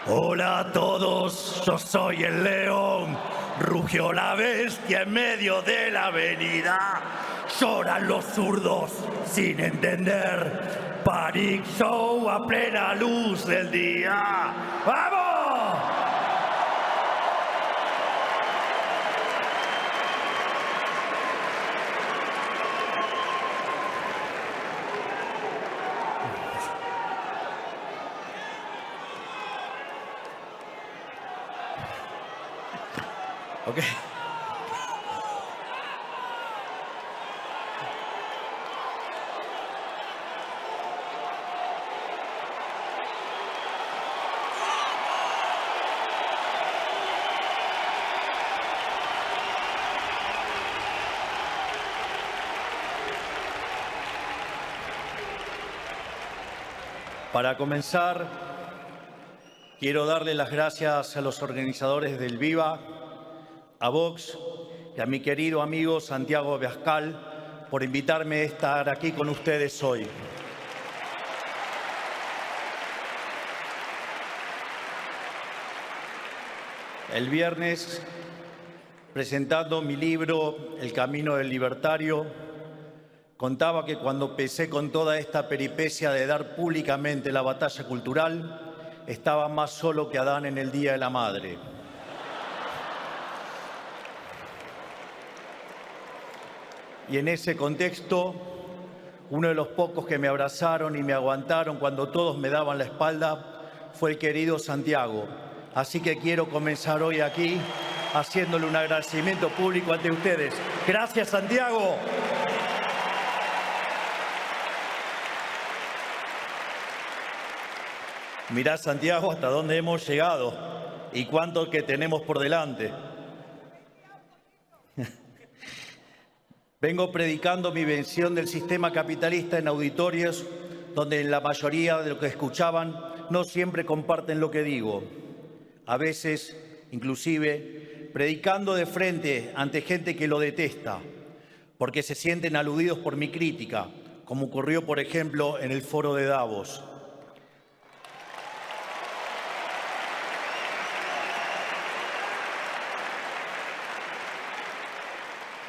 Hola a todos, yo soy el león. Rugió la bestia en medio de la avenida. Lloran los zurdos sin entender. Panic Show a plena luz del día. ¡Vamos! Ok. Para comenzar, quiero darle las gracias a los organizadores del Viva, a Vox y a mi querido amigo Santiago Abascal por invitarme a estar aquí con ustedes hoy. El viernes, presentando mi libro El camino del libertario, contaba que cuando empecé con toda esta peripecia de dar públicamente la batalla cultural, estaba más solo que Adán en el Día de la Madre. Y en ese contexto, uno de los pocos que me abrazaron y me aguantaron cuando todos me daban la espalda fue el querido Santiago. Así que quiero comenzar hoy aquí haciéndole un agradecimiento público ante ustedes. ¡Gracias, Santiago! Mirá, Santiago, hasta dónde hemos llegado y cuánto que tenemos por delante. Vengo predicando mi vención del sistema capitalista en auditorios donde la mayoría de los que escuchaban no siempre comparten lo que digo. A veces, inclusive, predicando de frente ante gente que lo detesta, porque se sienten aludidos por mi crítica, como ocurrió, por ejemplo, en el foro de Davos.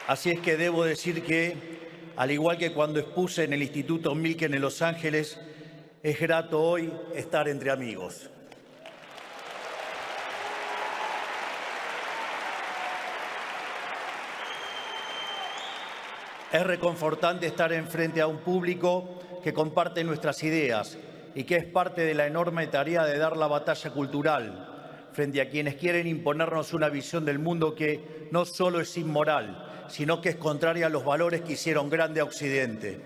Así es que debo decir que, al igual que cuando expuse en el Instituto Milken en Los Ángeles, es grato hoy estar entre amigos. Es reconfortante estar enfrente a un público que comparte nuestras ideas y que es parte de la enorme tarea de dar la batalla cultural frente a quienes quieren imponernos una visión del mundo que no solo es inmoral, sino que es contraria a los valores que hicieron grande a Occidente.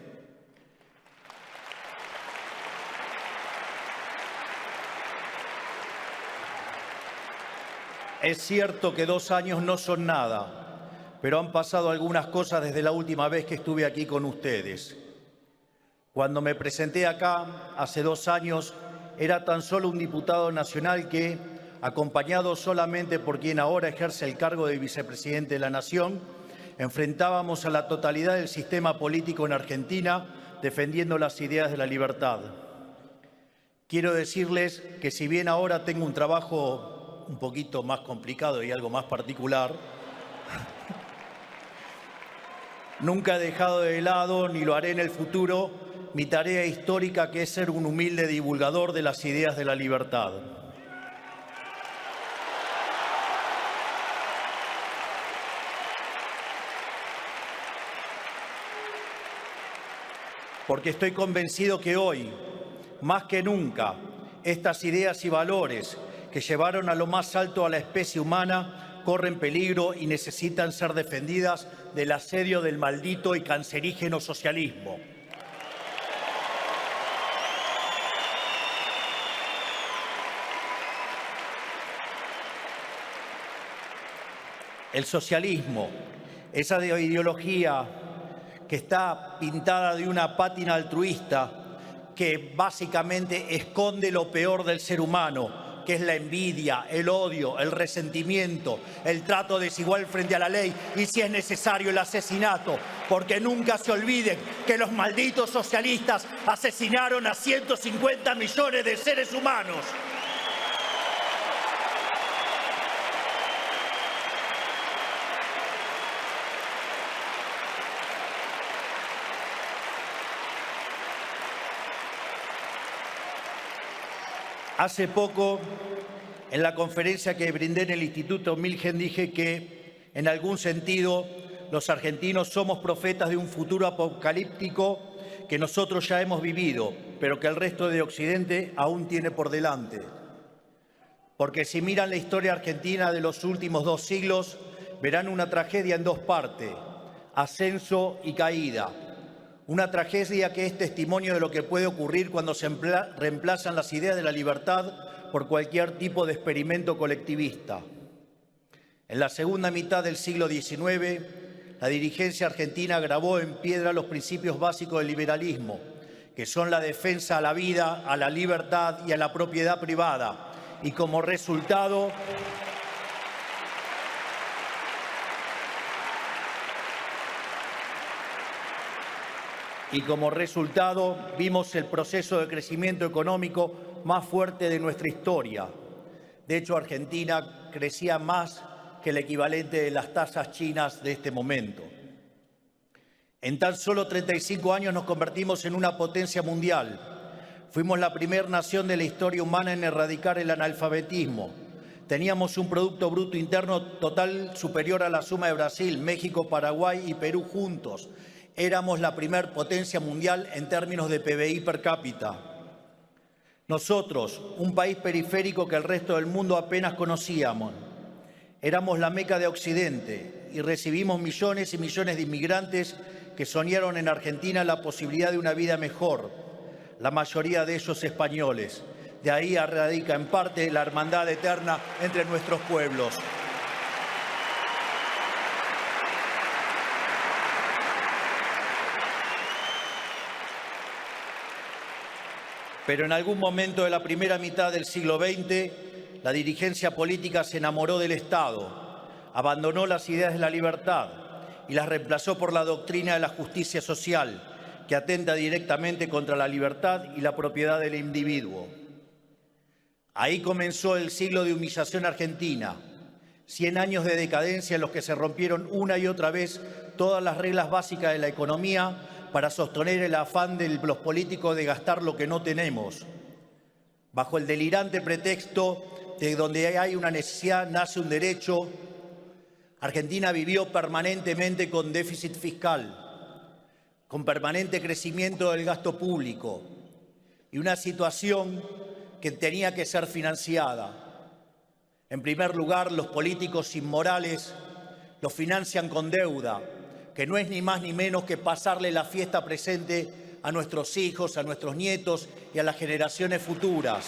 Es cierto que 2 años no son nada, pero han pasado algunas cosas desde la última vez que estuve aquí con ustedes. Cuando me presenté acá, hace 2 años, era tan solo un diputado nacional que, acompañado solamente por quien ahora ejerce el cargo de vicepresidente de la Nación, enfrentábamos a la totalidad del sistema político en Argentina defendiendo las ideas de la libertad. Quiero decirles que si bien ahora tengo un trabajo un poquito más complicado y algo más particular, nunca he dejado de lado, ni lo haré en el futuro, mi tarea histórica, que es ser un humilde divulgador de las ideas de la libertad. Porque estoy convencido que hoy, más que nunca, estas ideas y valores que llevaron a lo más alto a la especie humana corren peligro y necesitan ser defendidas del asedio del maldito y cancerígeno socialismo. El socialismo, esa ideología que está pintada de una pátina altruista que básicamente esconde lo peor del ser humano, que es la envidia, el odio, el resentimiento, el trato desigual frente a la ley y, si es necesario, el asesinato, porque nunca se olviden que los malditos socialistas asesinaron a 150 millones de seres humanos. Hace poco, en la conferencia que brindé en el Instituto Milgen, dije que, en algún sentido, los argentinos somos profetas de un futuro apocalíptico que nosotros ya hemos vivido, pero que el resto de Occidente aún tiene por delante. Porque si miran la historia argentina de los últimos 2 siglos, verán una tragedia en 2 partes, ascenso y caída. Una tragedia que es testimonio de lo que puede ocurrir cuando se reemplazan las ideas de la libertad por cualquier tipo de experimento colectivista. En la segunda mitad del siglo XIX, la dirigencia argentina grabó en piedra los principios básicos del liberalismo, que son la defensa a la vida, a la libertad y a la propiedad privada. Y como resultado, vimos el proceso de crecimiento económico más fuerte de nuestra historia. De hecho, Argentina crecía más que el equivalente de las tasas chinas de este momento. En tan solo 35 años nos convertimos en una potencia mundial. Fuimos la primera nación de la historia humana en erradicar el analfabetismo. Teníamos un Producto Bruto Interno total superior a la suma de Brasil, México, Paraguay y Perú juntos. Éramos la primer potencia mundial en términos de PBI per cápita. Nosotros, un país periférico que el resto del mundo apenas conocíamos, éramos la meca de Occidente y recibimos millones y millones de inmigrantes que soñaron en Argentina la posibilidad de una vida mejor, la mayoría de ellos españoles. De ahí radica en parte la hermandad eterna entre nuestros pueblos. Pero en algún momento de la primera mitad del siglo XX, la dirigencia política se enamoró del Estado, abandonó las ideas de la libertad y las reemplazó por la doctrina de la justicia social, que atenta directamente contra la libertad y la propiedad del individuo. Ahí comenzó el siglo de humillación argentina, 100 años de decadencia en los que se rompieron una y otra vez todas las reglas básicas de la economía para sostener el afán de los políticos de gastar lo que no tenemos. Bajo el delirante pretexto de donde hay una necesidad nace un derecho, Argentina vivió permanentemente con déficit fiscal, con permanente crecimiento del gasto público y una situación que tenía que ser financiada. En primer lugar, los políticos inmorales lo financian con deuda, que no es ni más ni menos que pasarle la fiesta presente a nuestros hijos, a nuestros nietos y a las generaciones futuras.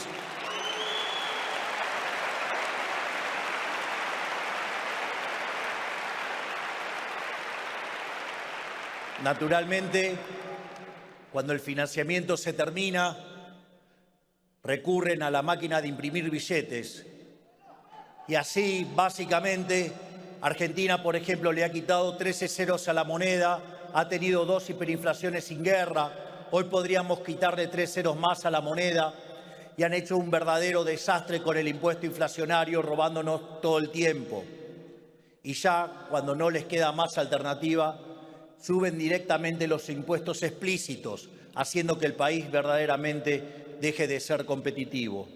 Naturalmente, cuando el financiamiento se termina, recurren a la máquina de imprimir billetes. Y así, básicamente, Argentina, por ejemplo, le ha quitado 13 ceros a la moneda, ha tenido 2 hiperinflaciones sin guerra, hoy podríamos quitarle 3 ceros más a la moneda y han hecho un verdadero desastre con el impuesto inflacionario, robándonos todo el tiempo. Y ya, cuando no les queda más alternativa, suben directamente los impuestos explícitos, haciendo que el país verdaderamente deje de ser competitivo.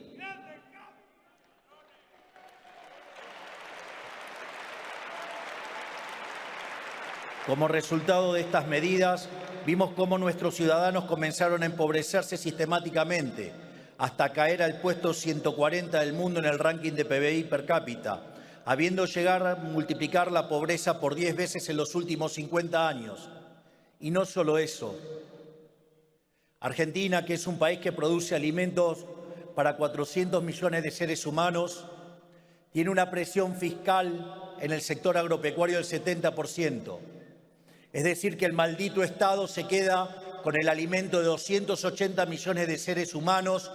Como resultado de estas medidas, vimos cómo nuestros ciudadanos comenzaron a empobrecerse sistemáticamente, hasta caer al puesto 140 del mundo en el ranking de PBI per cápita, habiendo llegado a multiplicar la pobreza por 10 veces en los últimos 50 años. Y no solo eso. Argentina, que es un país que produce alimentos para 400 millones de seres humanos, tiene una presión fiscal en el sector agropecuario del 70%. Es decir, que el maldito Estado se queda con el alimento de 280 millones de seres humanos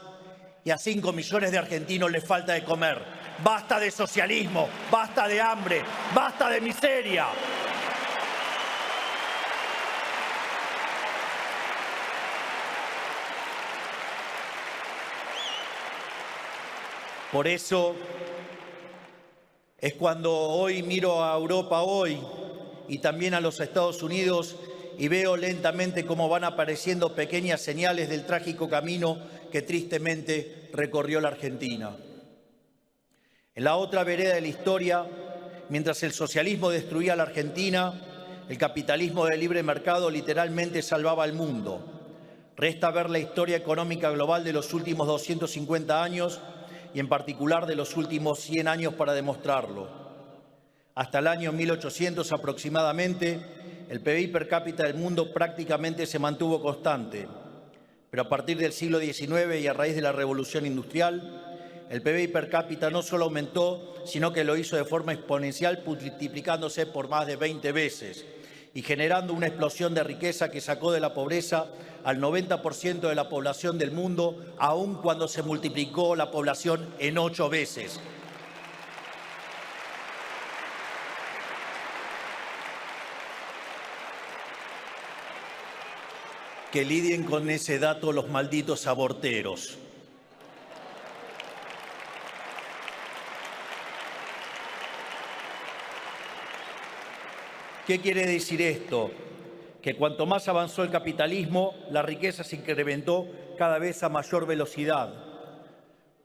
y a 5 millones de argentinos les falta de comer. ¡Basta de socialismo! ¡Basta de hambre! ¡Basta de miseria! Por eso es cuando hoy miro a Europa hoy y también a los Estados Unidos y veo lentamente cómo van apareciendo pequeñas señales del trágico camino que tristemente recorrió la Argentina. En la otra vereda de la historia, mientras el socialismo destruía la Argentina, el capitalismo de libre mercado literalmente salvaba al mundo. Resta ver la historia económica global de los últimos 250 años y en particular de los últimos 100 años para demostrarlo. Hasta el año 1800 aproximadamente, el PBI per cápita del mundo prácticamente se mantuvo constante, pero a partir del siglo XIX y a raíz de la Revolución Industrial, el PBI per cápita no solo aumentó, sino que lo hizo de forma exponencial, multiplicándose por más de 20 veces y generando una explosión de riqueza que sacó de la pobreza al 90% de la población del mundo, aun cuando se multiplicó la población en 8 veces. Que lidien con ese dato los malditos aborteros. ¿Qué quiere decir esto? Que cuanto más avanzó el capitalismo, la riqueza se incrementó cada vez a mayor velocidad.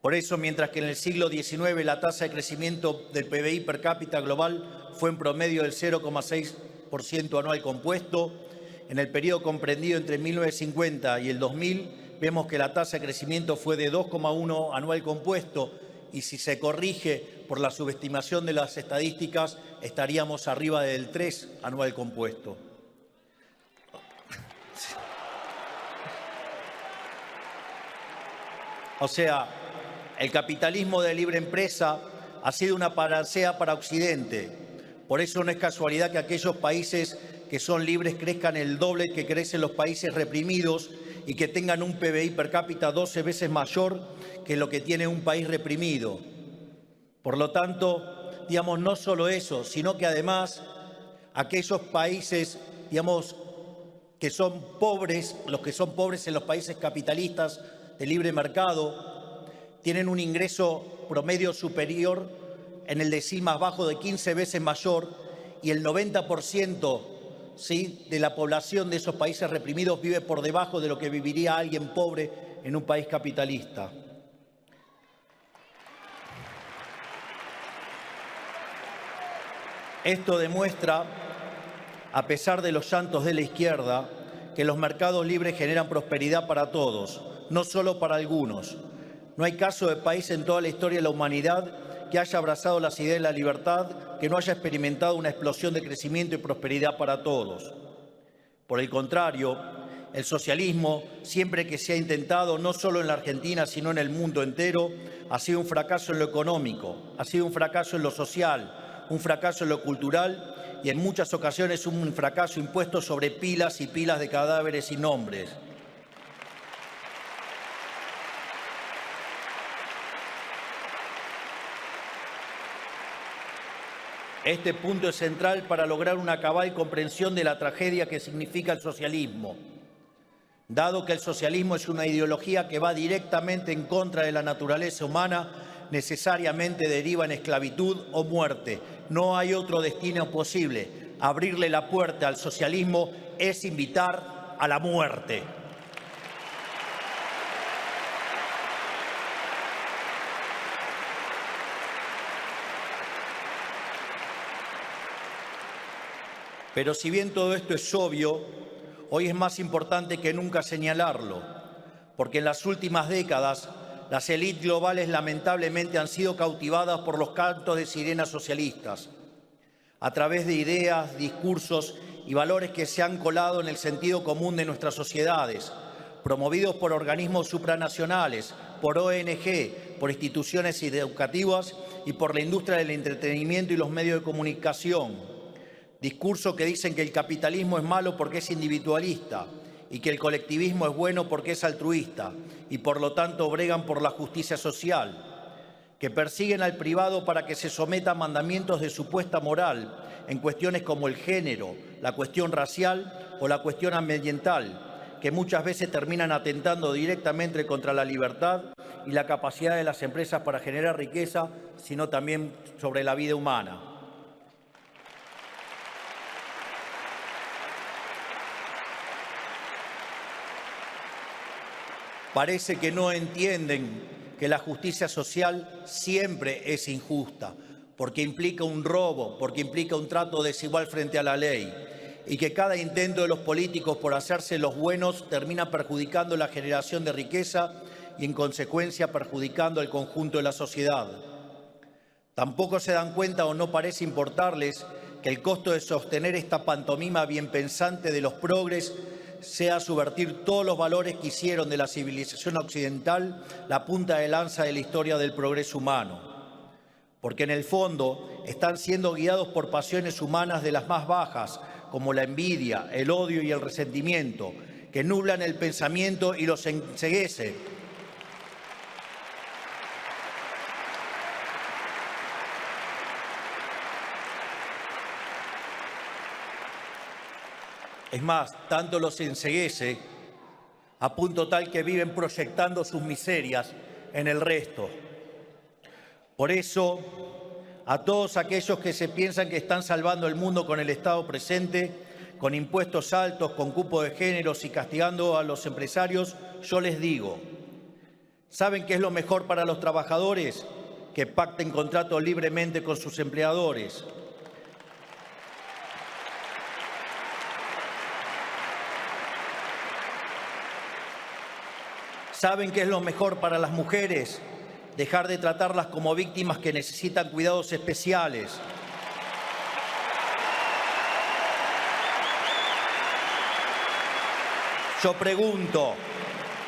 Por eso, mientras que en el siglo XIX la tasa de crecimiento del PBI per cápita global fue en promedio del 0,6% anual compuesto, en el periodo comprendido entre 1950 y el 2000 vemos que la tasa de crecimiento fue de 2,1 anual compuesto y si se corrige por la subestimación de las estadísticas estaríamos arriba del 3 anual compuesto. O sea, el capitalismo de libre empresa ha sido una panacea para Occidente. Por eso no es casualidad que aquellos países que son libres crezcan el doble que crecen los países reprimidos y que tengan un PBI per cápita 12 veces mayor que lo que tiene un país reprimido. Por lo tanto, digamos, no solo eso, sino que además aquellos países, digamos, que son pobres, los que son pobres en los países capitalistas de libre mercado, tienen un ingreso promedio superior en el decil más bajo de 15 veces mayor y el 90% ¿sí? de la población de esos países reprimidos vive por debajo de lo que viviría alguien pobre en un país capitalista. Esto demuestra, a pesar de los llantos de la izquierda, que los mercados libres generan prosperidad para todos, no solo para algunos. No hay caso de país en toda la historia de la humanidad que haya abrazado las ideas de la libertad, que no haya experimentado una explosión de crecimiento y prosperidad para todos. Por el contrario, el socialismo, siempre que se ha intentado, no solo en la Argentina, sino en el mundo entero, ha sido un fracaso en lo económico, ha sido un fracaso en lo social, un fracaso en lo cultural y en muchas ocasiones un fracaso impuesto sobre pilas y pilas de cadáveres sin nombres. Este punto es central para lograr una cabal comprensión de la tragedia que significa el socialismo. Dado que el socialismo es una ideología que va directamente en contra de la naturaleza humana, necesariamente deriva en esclavitud o muerte. No hay otro destino posible. Abrirle la puerta al socialismo es invitar a la muerte. Pero si bien todo esto es obvio, hoy es más importante que nunca señalarlo, porque en las últimas décadas las élites globales lamentablemente han sido cautivadas por los cantos de sirenas socialistas, a través de ideas, discursos y valores que se han colado en el sentido común de nuestras sociedades, promovidos por organismos supranacionales, por ONG, por instituciones educativas y por la industria del entretenimiento y los medios de comunicación. Discursos que dicen que el capitalismo es malo porque es individualista y que el colectivismo es bueno porque es altruista y por lo tanto bregan por la justicia social, que persiguen al privado para que se someta a mandamientos de supuesta moral en cuestiones como el género, la cuestión racial o la cuestión ambiental, que muchas veces terminan atentando directamente contra la libertad y la capacidad de las empresas para generar riqueza, sino también sobre la vida humana. Parece que no entienden que la justicia social siempre es injusta, porque implica un robo, porque implica un trato desigual frente a la ley, y que cada intento de los políticos por hacerse los buenos termina perjudicando la generación de riqueza y, en consecuencia, perjudicando al conjunto de la sociedad. Tampoco se dan cuenta o no parece importarles que el costo de sostener esta pantomima bien pensante de los progres sea subvertir todos los valores que hicieron de la civilización occidental la punta de lanza de la historia del progreso humano. Porque en el fondo están siendo guiados por pasiones humanas de las más bajas, como la envidia, el odio y el resentimiento, que nublan el pensamiento y los enceguece. Es más, tanto los enceguece a punto tal que viven proyectando sus miserias en el resto. Por eso, a todos aquellos que se piensan que están salvando el mundo con el Estado presente, con impuestos altos, con cupo de géneros y castigando a los empresarios, yo les digo, ¿saben qué es lo mejor para los trabajadores? Que pacten contratos libremente con sus empleadores. ¿Saben qué es lo mejor para las mujeres? Dejar de tratarlas como víctimas que necesitan cuidados especiales. Yo pregunto,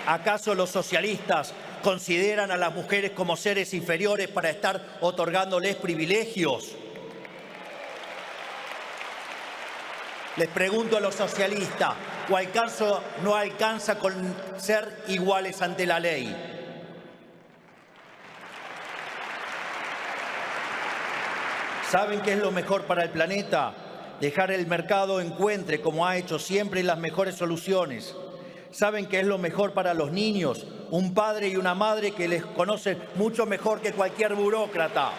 ¿acaso los socialistas consideran a las mujeres como seres inferiores para estar otorgándoles privilegios? Les pregunto a los socialistas, ¿o acaso no alcanza con ser iguales ante la ley? ¿Saben qué es lo mejor para el planeta? Dejar el mercado encuentre, como ha hecho siempre, las mejores soluciones. ¿Saben qué es lo mejor para los niños? Un padre y una madre que les conocen mucho mejor que cualquier burócrata.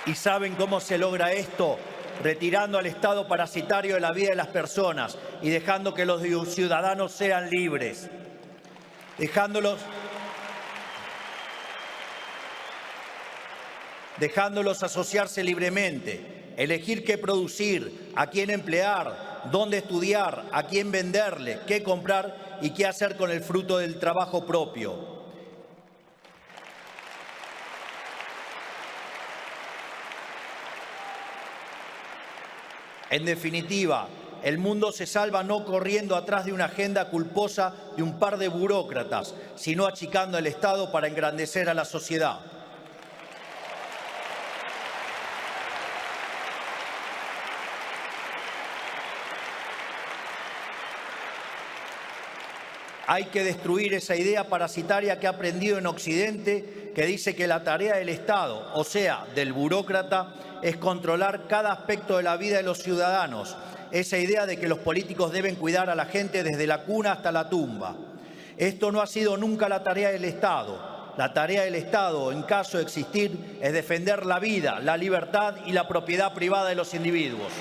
¿Y saben cómo se logra esto? Retirando al Estado parasitario de la vida de las personas y dejando que los ciudadanos sean libres. Dejándolos asociarse libremente, elegir qué producir, a quién emplear, dónde estudiar, a quién venderle, qué comprar y qué hacer con el fruto del trabajo propio. En definitiva, el mundo se salva no corriendo atrás de una agenda culposa de un par de burócratas, sino achicando el Estado para engrandecer a la sociedad. Hay que destruir esa idea parasitaria que ha aprendido en Occidente, que dice que la tarea del Estado, o sea, del burócrata, es controlar cada aspecto de la vida de los ciudadanos. Esa idea de que los políticos deben cuidar a la gente desde la cuna hasta la tumba. Esto no ha sido nunca la tarea del Estado. La tarea del Estado, en caso de existir, es defender la vida, la libertad y la propiedad privada de los individuos.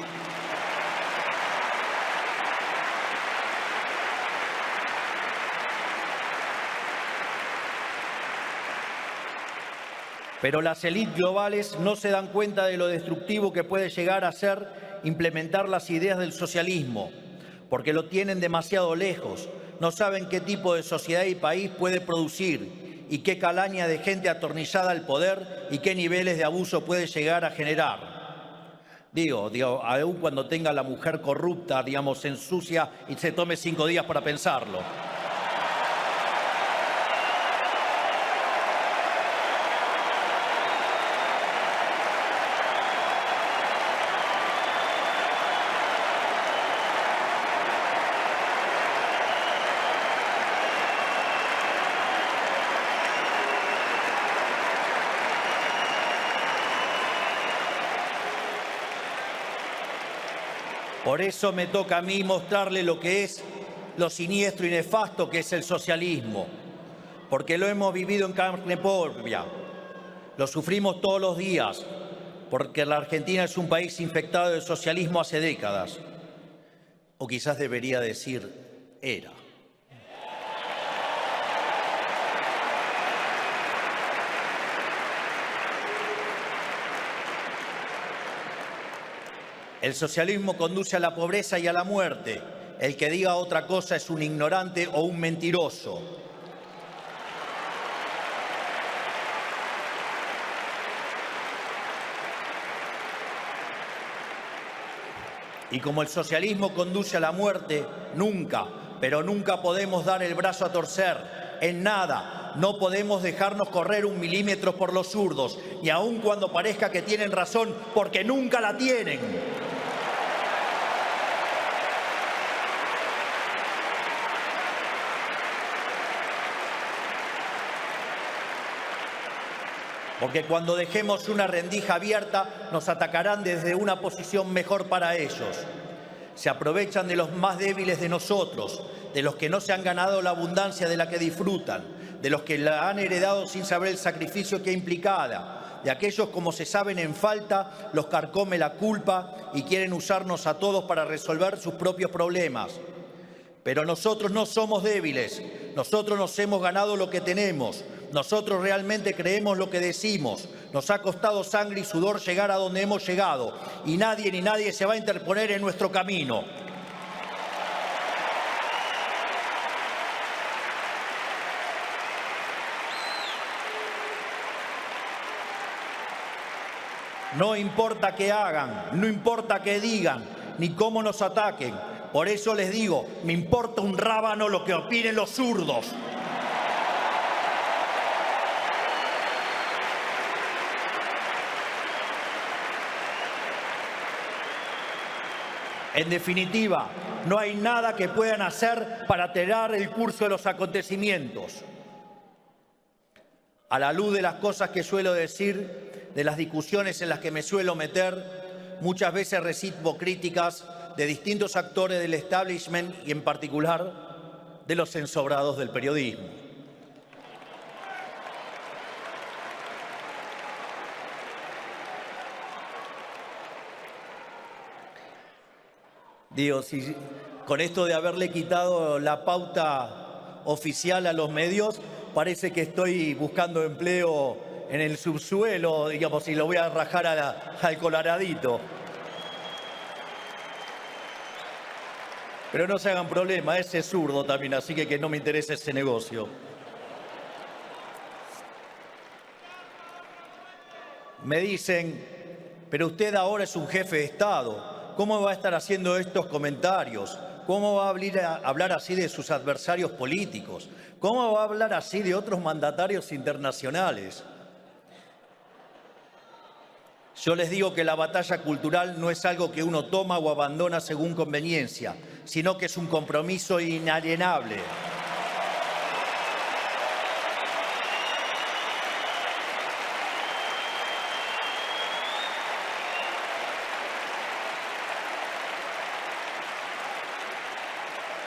Pero las élites globales no se dan cuenta de lo destructivo que puede llegar a ser implementar las ideas del socialismo, porque lo tienen demasiado lejos. No saben qué tipo de sociedad y país puede producir y qué calaña de gente atornillada al poder y qué niveles de abuso puede llegar a generar. Digo, aún cuando tenga la mujer corrupta, se ensucia y se tome 5 días para pensarlo. Por eso me toca a mí mostrarle lo que es lo siniestro y nefasto que es el socialismo, porque lo hemos vivido en carne propia, lo sufrimos todos los días, porque la Argentina es un país infectado de socialismo hace décadas. O quizás debería decir, era. El socialismo conduce a la pobreza y a la muerte. El que diga otra cosa es un ignorante o un mentiroso. Y como el socialismo conduce a la muerte, nunca, pero nunca podemos dar el brazo a torcer. En nada, no podemos dejarnos correr un milímetro por los zurdos, y aun cuando parezca que tienen razón, porque nunca la tienen. Porque cuando dejemos una rendija abierta, nos atacarán desde una posición mejor para ellos. Se aprovechan de los más débiles de nosotros, de los que no se han ganado la abundancia de la que disfrutan, de los que la han heredado sin saber el sacrificio que implicada, de aquellos, como se saben en falta, los carcome la culpa y quieren usarnos a todos para resolver sus propios problemas. Pero nosotros no somos débiles, nosotros nos hemos ganado lo que tenemos, nosotros realmente creemos lo que decimos, nos ha costado sangre y sudor llegar a donde hemos llegado y nadie ni nadie se va a interponer en nuestro camino. No importa qué hagan, no importa qué digan, ni cómo nos ataquen. Por eso les digo, me importa un rábano lo que opinen los zurdos. En definitiva, no hay nada que puedan hacer para alterar el curso de los acontecimientos. A la luz de las cosas que suelo decir, de las discusiones en las que me suelo meter, muchas veces recibo críticas de distintos actores del establishment y en particular de los ensobrados del periodismo. Digo, si con esto de haberle quitado la pauta oficial a los medios, parece que estoy buscando empleo en el subsuelo, digamos, y lo voy a rajar al coloradito. Pero no se hagan problema, ese es zurdo también, así que no me interesa ese negocio. Me dicen, pero usted ahora es un jefe de Estado, ¿cómo va a estar haciendo estos comentarios? ¿Cómo va a hablar así de sus adversarios políticos? ¿Cómo va a hablar así de otros mandatarios internacionales? Yo les digo que la batalla cultural no es algo que uno toma o abandona según conveniencia, sino que es un compromiso inalienable.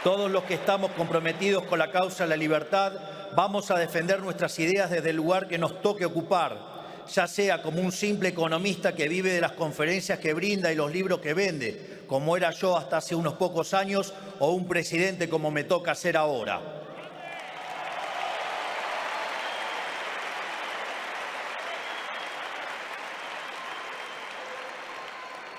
Todos los que estamos comprometidos con la causa de la libertad vamos a defender nuestras ideas desde el lugar que nos toque ocupar, ya sea como un simple economista que vive de las conferencias que brinda y los libros que vende, como era yo hasta hace unos pocos años, o un presidente como me toca ser ahora.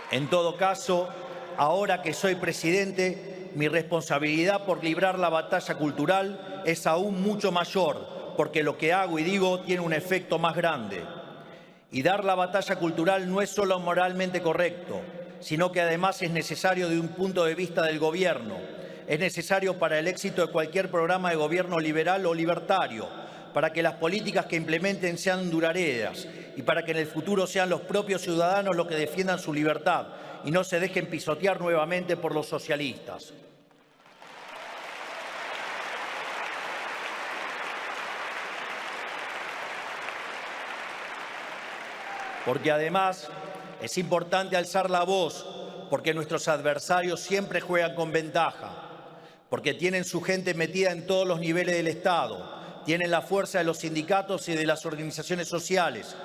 En todo caso, ahora que soy presidente, mi responsabilidad por librar la batalla cultural es aún mucho mayor, porque lo que hago y digo tiene un efecto más grande. Y dar la batalla cultural no es solo moralmente correcto, sino que además es necesario de un punto de vista del gobierno. Es necesario para el éxito de cualquier programa de gobierno liberal o libertario, para que las políticas que implementen sean duraderas y para que en el futuro sean los propios ciudadanos los que defiendan su libertad y no se dejen pisotear nuevamente por los socialistas. Porque además es importante alzar la voz, porque nuestros adversarios siempre juegan con ventaja, porque tienen su gente metida en todos los niveles del Estado, tienen la fuerza de los sindicatos y de las organizaciones sociales,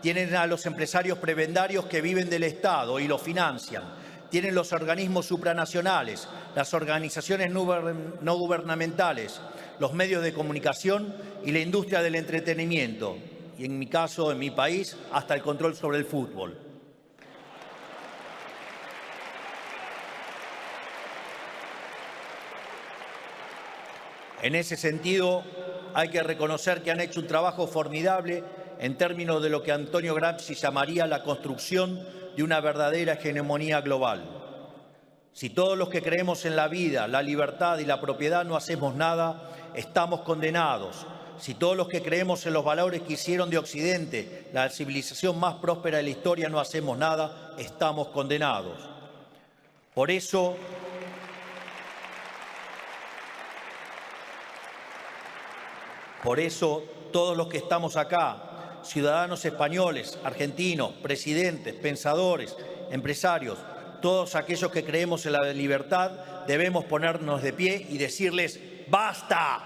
tienen a los empresarios prebendarios que viven del Estado y lo financian, tienen los organismos supranacionales, las organizaciones no gubernamentales, los medios de comunicación y la industria del entretenimiento, y en mi caso, en mi país, hasta el control sobre el fútbol. En ese sentido, hay que reconocer que han hecho un trabajo formidable en términos de lo que Antonio Gramsci llamaría la construcción de una verdadera hegemonía global. Si todos los que creemos en la vida, la libertad y la propiedad no hacemos nada, estamos condenados. Si todos los que creemos en los valores que hicieron de Occidente la civilización más próspera de la historia no hacemos nada, estamos condenados. Por eso, todos los que estamos acá, ciudadanos españoles, argentinos, presidentes, pensadores, empresarios, todos aquellos que creemos en la libertad, debemos ponernos de pie y decirles ¡basta!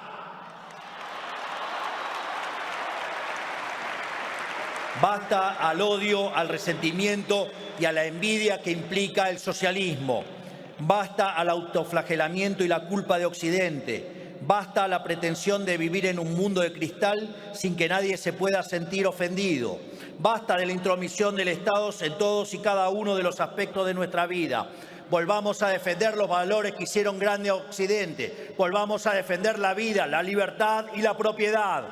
Basta al odio, al resentimiento y a la envidia que implica el socialismo. Basta al autoflagelamiento y la culpa de Occidente. Basta la pretensión de vivir en un mundo de cristal sin que nadie se pueda sentir ofendido. Basta de la intromisión del Estado en todos y cada uno de los aspectos de nuestra vida. Volvamos a defender los valores que hicieron grande a Occidente. Volvamos a defender la vida, la libertad y la propiedad.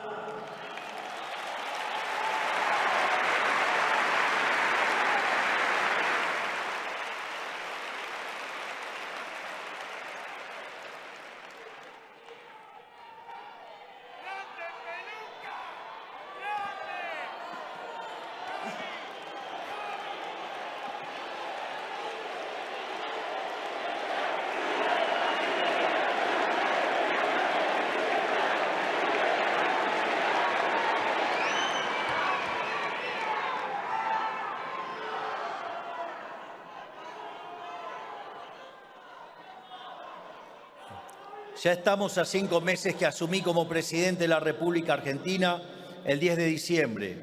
Ya estamos a 5 meses que asumí como presidente de la República Argentina el 10 de diciembre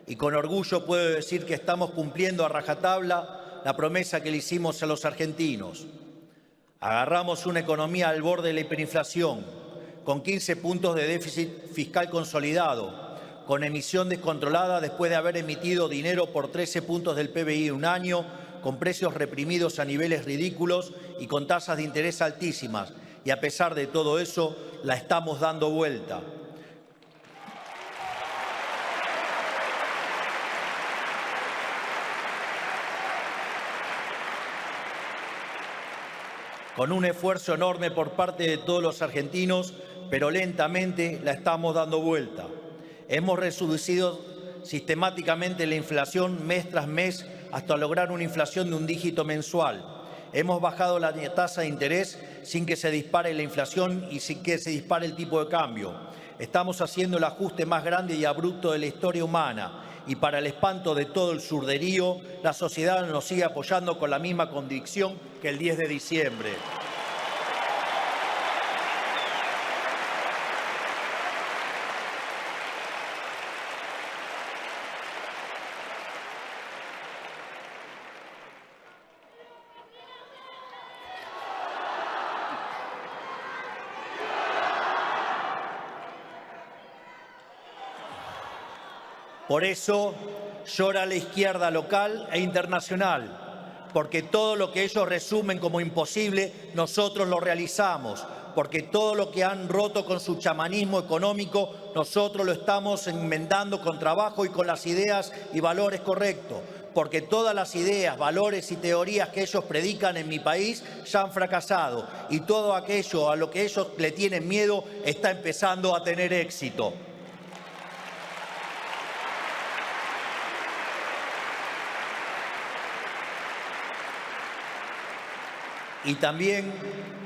y con orgullo puedo decir que estamos cumpliendo a rajatabla la promesa que le hicimos a los argentinos. Agarramos una economía al borde de la hiperinflación, con 15 puntos de déficit fiscal consolidado, con emisión descontrolada después de haber emitido dinero por 13 puntos del PBI en un año, con precios reprimidos a niveles ridículos y con tasas de interés altísimas. Y a pesar de todo eso, la estamos dando vuelta. Con un esfuerzo enorme por parte de todos los argentinos, pero lentamente la estamos dando vuelta. Hemos reducido sistemáticamente la inflación mes tras mes hasta lograr una inflación de un dígito mensual. Hemos bajado la tasa de interés sin que se dispare la inflación y sin que se dispare el tipo de cambio. Estamos haciendo el ajuste más grande y abrupto de la historia humana y para el espanto de todo el surderío, la sociedad nos sigue apoyando con la misma convicción que el 10 de diciembre. Por eso llora la izquierda local e internacional, porque todo lo que ellos resumen como imposible, nosotros lo realizamos, porque todo lo que han roto con su chamanismo económico, nosotros lo estamos enmendando con trabajo y con las ideas y valores correctos, porque todas las ideas, valores y teorías que ellos predican en mi país ya han fracasado y todo aquello a lo que ellos le tienen miedo está empezando a tener éxito. Y también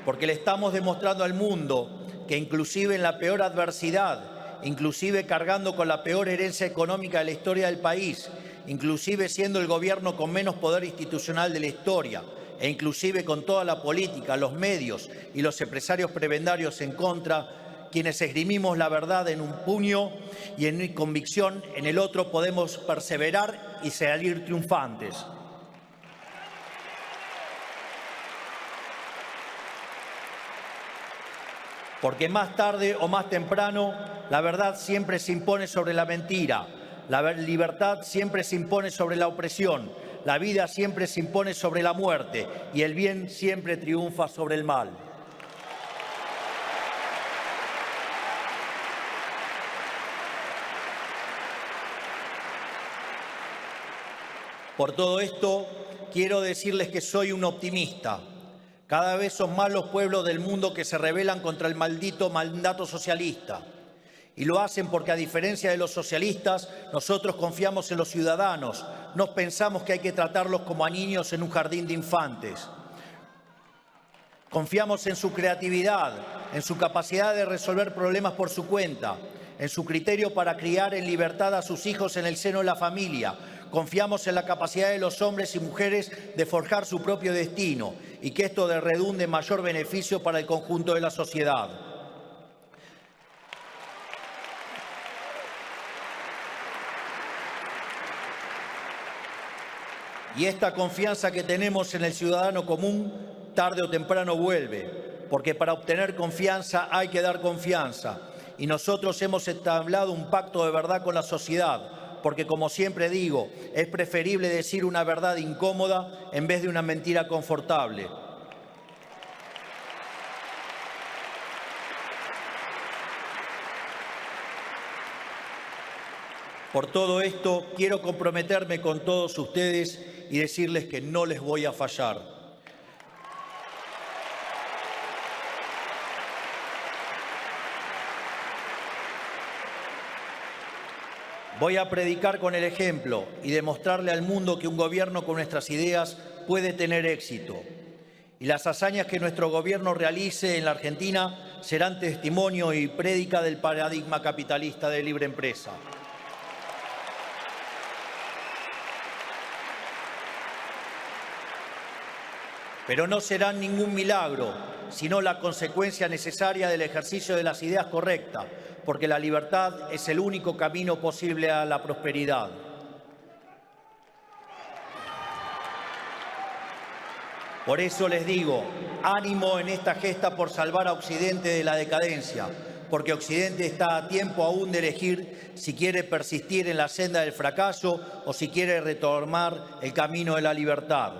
porque le estamos demostrando al mundo que inclusive en la peor adversidad, inclusive cargando con la peor herencia económica de la historia del país, inclusive siendo el gobierno con menos poder institucional de la historia, e inclusive con toda la política, los medios y los empresarios prebendarios en contra, quienes esgrimimos la verdad en un puño y en mi convicción en el otro podemos perseverar y salir triunfantes. Porque más tarde o más temprano, la verdad siempre se impone sobre la mentira, la libertad siempre se impone sobre la opresión, la vida siempre se impone sobre la muerte y el bien siempre triunfa sobre el mal. Por todo esto, quiero decirles que soy un optimista. Cada vez son más los pueblos del mundo que se rebelan contra el maldito mandato socialista. Y lo hacen porque, a diferencia de los socialistas, nosotros confiamos en los ciudadanos. No pensamos que hay que tratarlos como a niños en un jardín de infantes. Confiamos en su creatividad, en su capacidad de resolver problemas por su cuenta, en su criterio para criar en libertad a sus hijos en el seno de la familia. Confiamos en la capacidad de los hombres y mujeres de forjar su propio destino y que esto redunde en mayor beneficio para el conjunto de la sociedad. Y esta confianza que tenemos en el ciudadano común, tarde o temprano vuelve, porque para obtener confianza hay que dar confianza. Y nosotros hemos entablado un pacto de verdad con la sociedad, porque, como siempre digo, es preferible decir una verdad incómoda en vez de una mentira confortable. Por todo esto, quiero comprometerme con todos ustedes y decirles que no les voy a fallar. Voy a predicar con el ejemplo y demostrarle al mundo que un gobierno con nuestras ideas puede tener éxito. Y las hazañas que nuestro gobierno realice en la Argentina serán testimonio y prédica del paradigma capitalista de libre empresa. Pero no serán ningún milagro, sino la consecuencia necesaria del ejercicio de las ideas correctas, porque la libertad es el único camino posible a la prosperidad. Por eso les digo, ánimo en esta gesta por salvar a Occidente de la decadencia, porque Occidente está a tiempo aún de elegir si quiere persistir en la senda del fracaso o si quiere retomar el camino de la libertad.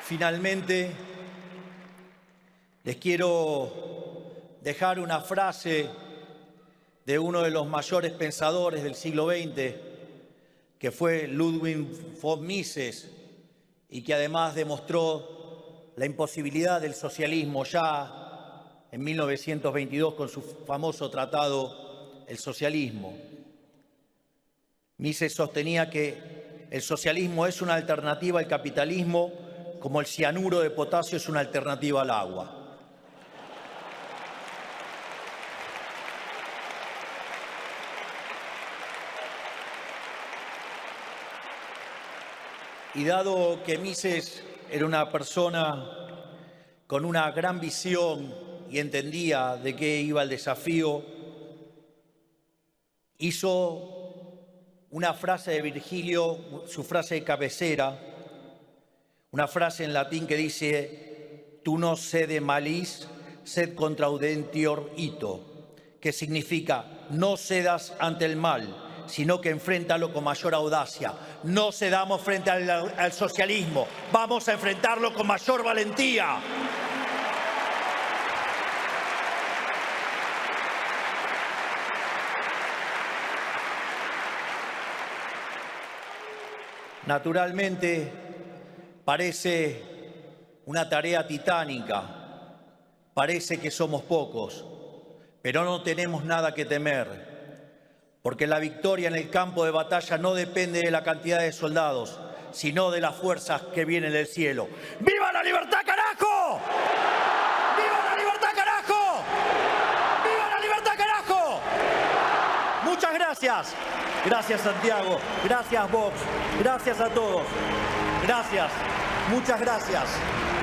Finalmente, les quiero dejar una frase de uno de los mayores pensadores del siglo XX, que fue Ludwig von Mises, y que además demostró la imposibilidad del socialismo ya en 1922 con su famoso tratado El socialismo. Mises sostenía que el socialismo es una alternativa al capitalismo, como el cianuro de potasio es una alternativa al agua. Y dado que Mises era una persona con una gran visión y entendía de qué iba el desafío, hizo una frase de Virgilio, su frase de cabecera, una frase en latín que dice: tu no sede malis, sed contraudentior ito, que significa: no cedas ante el mal, sino que enfréntalo con mayor audacia. No cedamos frente al socialismo, vamos a enfrentarlo con mayor valentía. Naturalmente, parece una tarea titánica, parece que somos pocos, pero no tenemos nada que temer. Porque la victoria en el campo de batalla no depende de la cantidad de soldados, sino de las fuerzas que vienen del cielo. ¡Viva la libertad, carajo! ¡Viva la libertad, carajo! ¡Viva la libertad, carajo! Muchas gracias. Gracias, Santiago. Gracias, Vox. Gracias a todos. Gracias. Muchas gracias.